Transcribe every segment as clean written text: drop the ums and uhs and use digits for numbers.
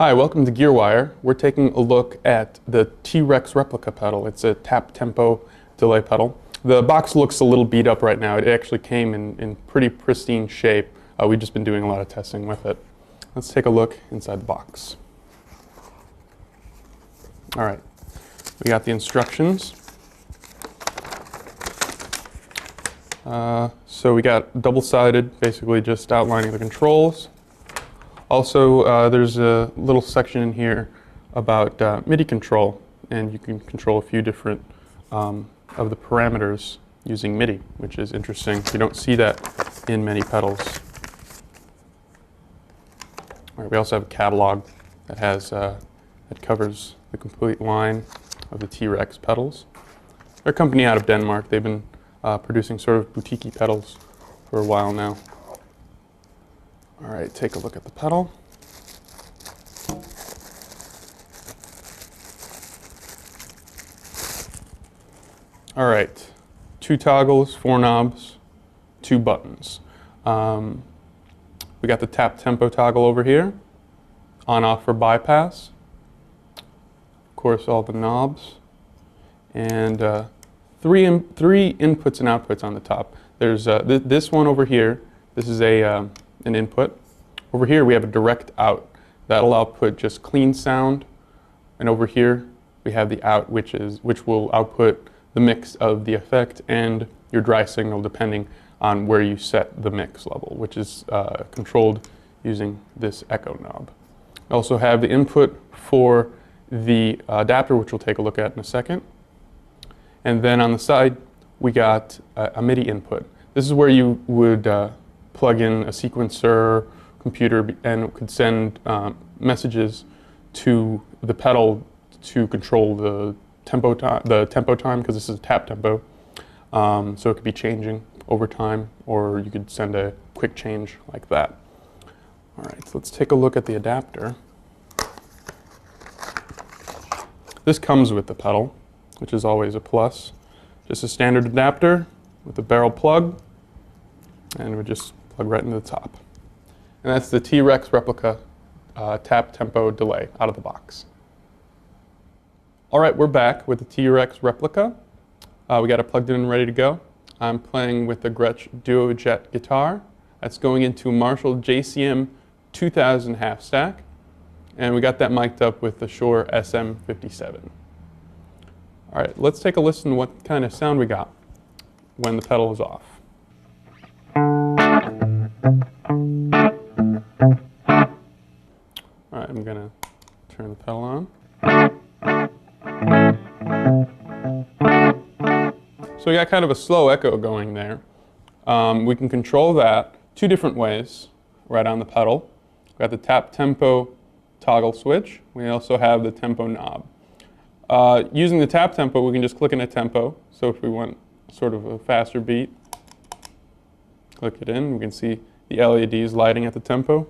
Hi, welcome to Gearwire. We're taking a look at the T-Rex Replica pedal. It's a tap tempo delay pedal. The box looks a little beat up right now. It actually came in pretty pristine shape. We've just been doing a lot of testing with it. Let's take a look inside the box. All right, we got the instructions. So we got double-sided, basically just outlining the controls. Also, there's a little section in here about MIDI control, and you can control a few different of the parameters using MIDI, which is interesting. You don't see that in many pedals. All right, we also have a catalog that has that covers the complete line of the T-Rex pedals. They're a company out of Denmark. They've been producing sort of boutique-y pedals for a while now. All right, take a look at the pedal. All right, 2 toggles, 4 knobs, 2 buttons. We got the tap tempo toggle over here, on off for bypass. Of course, all the knobs, and three inputs and outputs on the top. There's this one over here. This is an input. Over here we have a direct out. That'll output just clean sound. And over here we have the out, which will output the mix of the effect and your dry signal depending on where you set the mix level, which is controlled using this echo knob. We also have the input for the adapter, which we'll take a look at in a second. And then on the side we got a MIDI input. This is where you would plug in a sequencer computer and could send messages to the pedal to control the tempo time, because this is a tap tempo. So it could be changing over time, or you could send a quick change like that. All right, so let's take a look at the adapter. This comes with the pedal, which is always a plus. Just a standard adapter with a barrel plug, and we just plug right into the top. And that's the T-Rex Replica tap tempo delay out of the box. All right, we're back with the T-Rex Replica. We got it plugged in and ready to go. I'm playing with the Gretsch Duo Jet guitar. That's going into a Marshall JCM 2000 half stack. And we got that mic'd up with the Shure SM57. All right, let's take a listen to what kind of sound we got when the pedal is off. All right, I'm gonna turn the pedal on. So we got kind of a slow echo going there. We can control that 2 different ways right on the pedal. We got the tap tempo toggle switch. We also have the tempo knob. Using the tap tempo, we can just click in a tempo. So if we want sort of a faster beat, click it in. We can see the LEDs lighting at the tempo.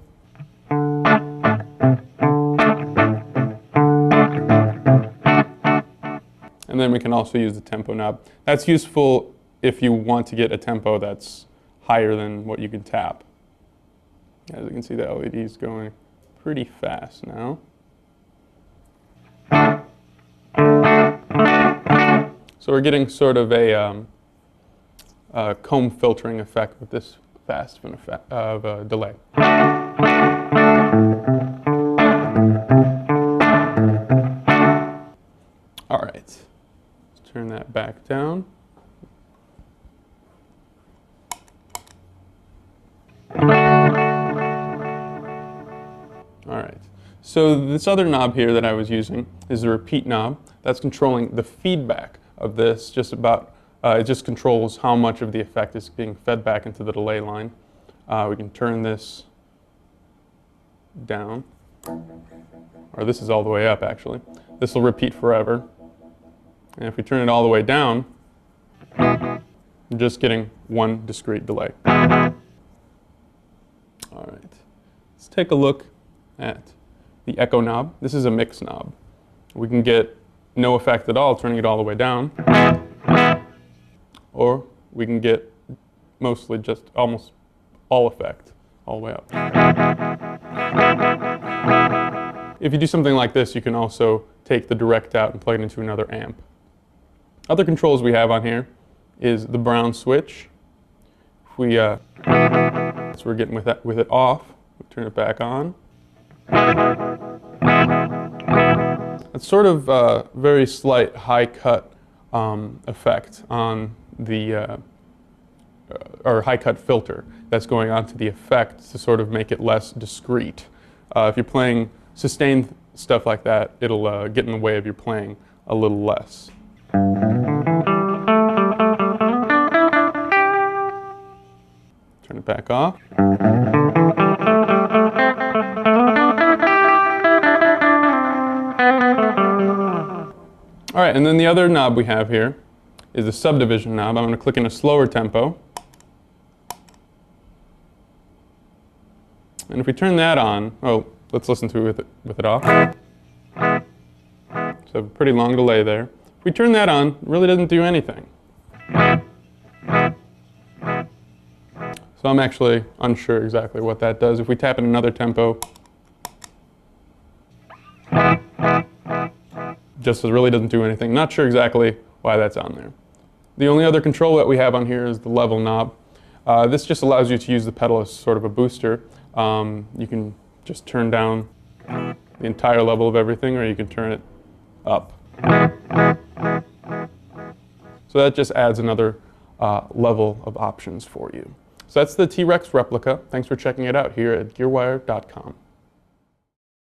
And then we can also use the tempo knob. That's useful if you want to get a tempo that's higher than what you can tap. As you can see, the LEDs going pretty fast now. So we're getting sort of a comb filtering effect with this fast of a delay. All right, let's turn that back down. All right, so this other knob here that I was using is the repeat knob. That's controlling the feedback of this, it just controls how much of the effect is being fed back into the delay line. We can turn this down, or this is all the way up actually. This will repeat forever. And if we turn it all the way down, I'm just getting one discrete delay. All right, let's take a look at the echo knob. This is a mix knob. We can get no effect at all turning it all the way down, or we can get mostly just almost all effect all the way up. if you do something like this, you can also take the direct out and plug it into another amp. Other controls we have on here is the Brown switch. If we, so we're getting with it off, we turn it back on. It's sort of a very slight high cut effect on the, or high cut filter that's going on to the effect to sort of make it less discreet. If you're playing sustained stuff like that, it'll get in the way of your playing a little less. Turn it back off. All right, and then the other knob we have here is the subdivision knob. I'm going to click in a slower tempo. And if we turn that on, oh, let's listen to it with it off. So a pretty long delay there. If we turn that on, it really doesn't do anything. So I'm actually unsure exactly what that does. If we tap in another tempo, just really doesn't do anything. Not sure exactly why that's on there. The only other control that we have on here is the level knob. This just allows you to use the pedal as sort of a booster. You can just turn down the entire level of everything, or you can turn it up. So that just adds another level of options for you. So that's the T-Rex Replica. Thanks for checking it out here at Gearwire.com.